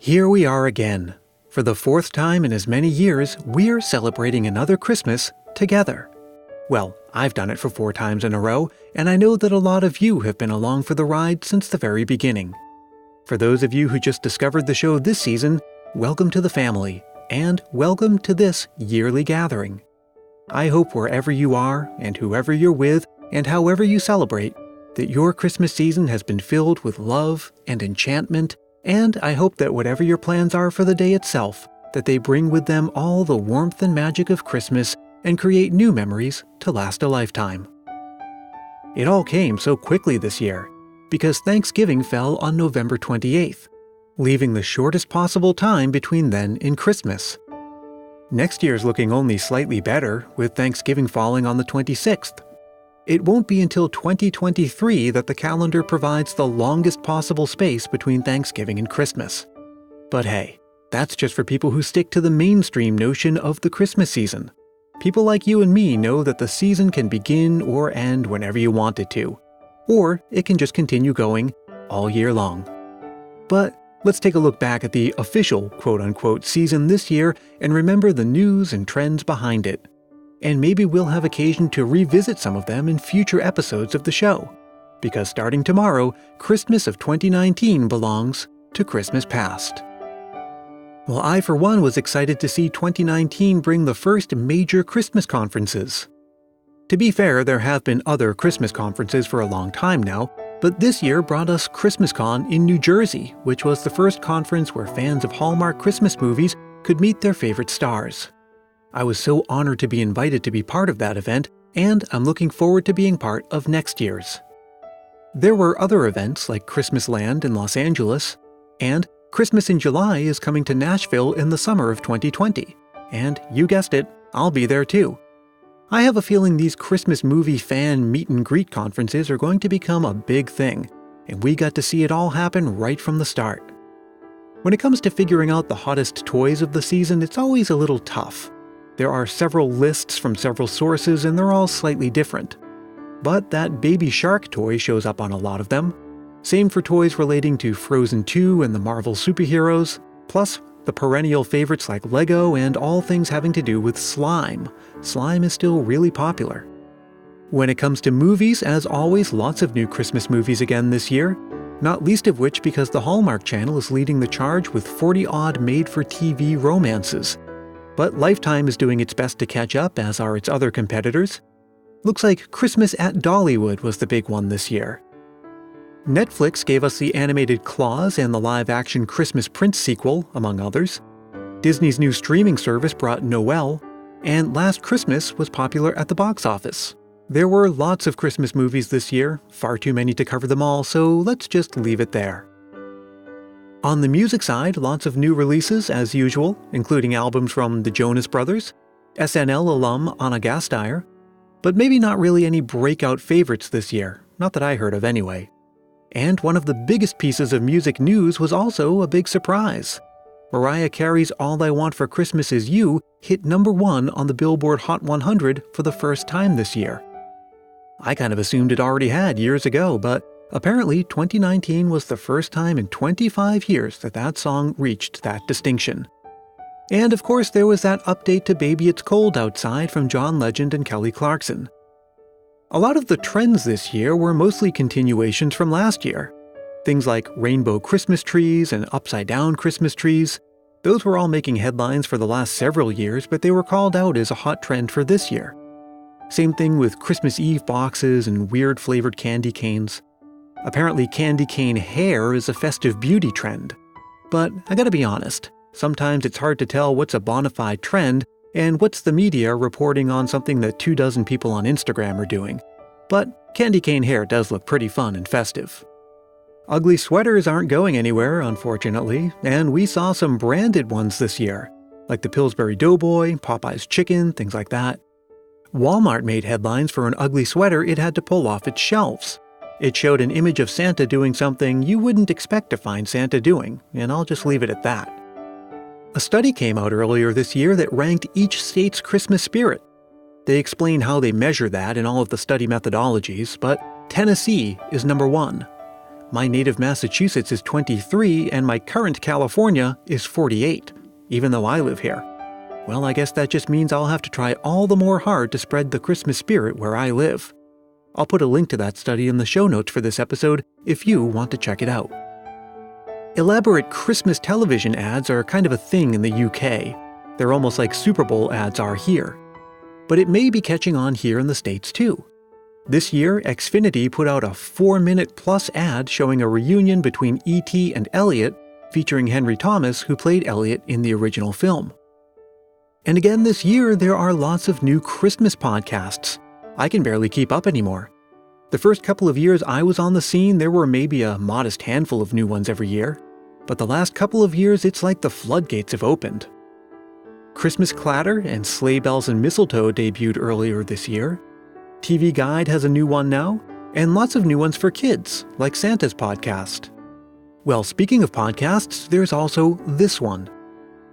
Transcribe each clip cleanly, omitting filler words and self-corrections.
Here we are again. For the fourth time in as many years, we're celebrating another Christmas together. Well, I've done it for 4 times in a row, and I know that a lot of you have been along for the ride since the very beginning. For those of you who just discovered the show this season, welcome to the family, and welcome to this yearly gathering. I hope wherever you are, and whoever you're with, and however you celebrate, that your Christmas season has been filled with love and enchantment, and I hope that whatever your plans are for the day itself, that they bring with them all the warmth and magic of Christmas and create new memories to last a lifetime. It all came so quickly this year, because Thanksgiving fell on November 28th, leaving the shortest possible time between then and Christmas. Next year's looking only slightly better, with Thanksgiving falling on the 26th. It won't be until 2023 that the calendar provides the longest possible space between Thanksgiving and Christmas. But hey, that's just for people who stick to the mainstream notion of the Christmas season. People like you and me know that the season can begin or end whenever you want it to, or it can just continue going all year long. But let's take a look back at the official quote-unquote season this year and remember the news and trends behind it. And maybe we'll have occasion to revisit some of them in future episodes of the show. Because starting tomorrow, Christmas of 2019 belongs to Christmas past. Well, I for one was excited to see 2019 bring the first major Christmas conferences. To be fair, there have been other Christmas conferences for a long time now, but this year brought us ChristmasCon in New Jersey, which was the first conference where fans of Hallmark Christmas movies could meet their favorite stars. I was so honored to be invited to be part of that event, and I'm looking forward to being part of next year's. There were other events like Christmasland in Los Angeles, and Christmas in July is coming to Nashville in the summer of 2020. And you guessed it, I'll be there too. I have a feeling these Christmas movie fan meet and greet conferences are going to become a big thing, and we got to see it all happen right from the start. When it comes to figuring out the hottest toys of the season, it's always a little tough. There are several lists from several sources and they're all slightly different. But that baby shark toy shows up on a lot of them. Same for toys relating to Frozen 2 and the Marvel superheroes, plus the perennial favorites like Lego and all things having to do with slime. Slime is still really popular. When it comes to movies, as always, lots of new Christmas movies again this year, not least of which because the Hallmark Channel is leading the charge with 40-odd made-for-TV romances. But Lifetime is doing its best to catch up, as are its other competitors. Looks like Christmas at Dollywood was the big one this year. Netflix gave us the animated Claus and the live-action Christmas Prince sequel, among others. Disney's new streaming service brought Noel, and Last Christmas was popular at the box office. There were lots of Christmas movies this year, far too many to cover them all, so let's just leave it there. On the music side, lots of new releases as usual, including albums from the Jonas Brothers, SNL alum Anna Gasteyer, but maybe not really any breakout favorites this year, not that I heard of anyway. And one of the biggest pieces of music news was also a big surprise. Mariah Carey's All I Want for Christmas Is You hit #1 on the Billboard Hot 100 for the first time this year. I kind of assumed it already had years ago, but apparently 2019 was the first time in 25 years that song reached that distinction. And of course there was that update to Baby It's Cold Outside from John Legend and Kelly Clarkson. A lot of the trends this year were mostly continuations from last year. Things like rainbow Christmas trees and upside-down Christmas trees. Those were all making headlines for the last several years, but they were called out as a hot trend for this year. Same thing with Christmas Eve boxes and weird flavored candy canes. Apparently candy cane hair is a festive beauty trend. But I gotta be honest, sometimes it's hard to tell what's a bona fide trend and what's the media reporting on something that 24 people on Instagram are doing. But candy cane hair does look pretty fun and festive. Ugly sweaters aren't going anywhere, unfortunately, and we saw some branded ones this year, like the Pillsbury Doughboy, Popeye's Chicken, things like that. Walmart made headlines for an ugly sweater it had to pull off its shelves. It showed an image of Santa doing something you wouldn't expect to find Santa doing, and I'll just leave it at that. A study came out earlier this year that ranked each state's Christmas spirit. They explain how they measure that in all of the study methodologies, but Tennessee is #1. My native Massachusetts is 23 and my current California is 48, even though I live here. Well, I guess that just means I'll have to try all the more hard to spread the Christmas spirit where I live. I'll put a link to that study in the show notes for this episode if you want to check it out. Elaborate Christmas television ads are kind of a thing in the UK. They're almost like Super Bowl ads are here. But it may be catching on here in the States too. This year, Xfinity put out a 4-minute-plus ad showing a reunion between E.T. and Elliot, featuring Henry Thomas, who played Elliot in the original film. And again this year, there are lots of new Christmas podcasts. I can barely keep up anymore. The first couple of years I was on the scene, there were maybe a modest handful of new ones every year. But the last couple of years, it's like the floodgates have opened. Christmas Clatter and Sleigh Bells and Mistletoe debuted earlier this year. TV Guide has a new one now, and lots of new ones for kids, like Santa's podcast. Well, speaking of podcasts, there's also this one.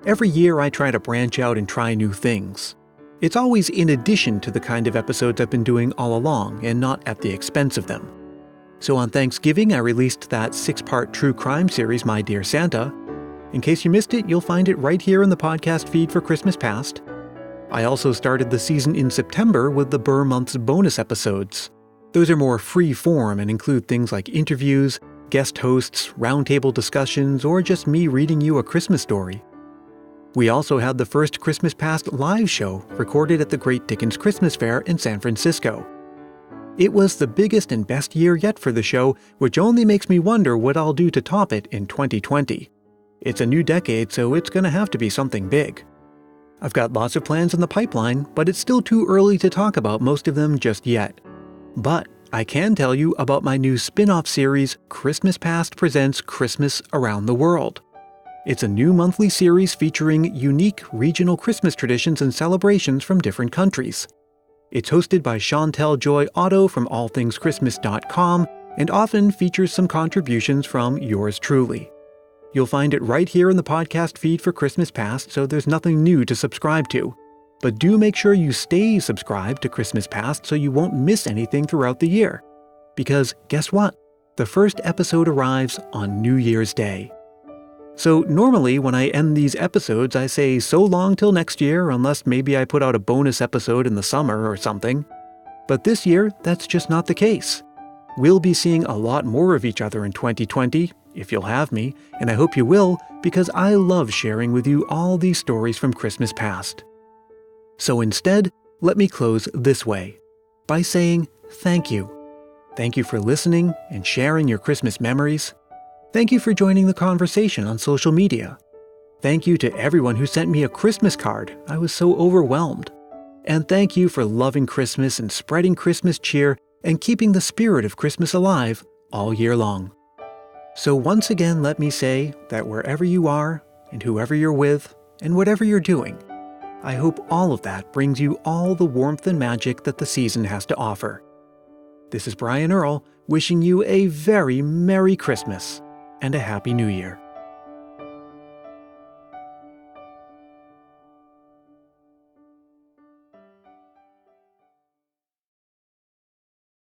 Every year I try to branch out and try new things. It's always in addition to the kind of episodes I've been doing all along, and not at the expense of them. So on Thanksgiving, I released that 6-part true crime series, My Dear Santa. In case you missed it, you'll find it right here in the podcast feed for Christmas Past. I also started the season in September with the Burr Month's bonus episodes. Those are more free form and include things like interviews, guest hosts, roundtable discussions, or just me reading you a Christmas story. We also had the first Christmas Past live show recorded at the Great Dickens Christmas Fair in San Francisco. It was the biggest and best year yet for the show, which only makes me wonder what I'll do to top it in 2020. It's a new decade, so it's gonna have to be something big. I've got lots of plans in the pipeline, but it's still too early to talk about most of them just yet. But I can tell you about my new spin-off series, Christmas Past Presents Christmas Around the World. It's a new monthly series featuring unique regional Christmas traditions and celebrations from different countries. It's hosted by Chantelle Joy Otto from allthingschristmas.com and often features some contributions from yours truly. You'll find it right here in the podcast feed for Christmas Past, so there's nothing new to subscribe to. But do make sure you stay subscribed to Christmas Past so you won't miss anything throughout the year. Because guess what? The first episode arrives on New Year's Day. So normally when I end these episodes, I say so long till next year, unless maybe I put out a bonus episode in the summer or something. But this year, that's just not the case. We'll be seeing a lot more of each other in 2020, if you'll have me, and I hope you will, because I love sharing with you all these stories from Christmas Past. So instead, let me close this way, by saying thank you. Thank you for listening and sharing your Christmas memories. Thank you for joining the conversation on social media. Thank you to everyone who sent me a Christmas card. I was so overwhelmed. And thank you for loving Christmas and spreading Christmas cheer and keeping the spirit of Christmas alive all year long. So once again, let me say that wherever you are, and whoever you're with, and whatever you're doing, I hope all of that brings you all the warmth and magic that the season has to offer. This is Brian Earl, wishing you a very Merry Christmas and a Happy New Year.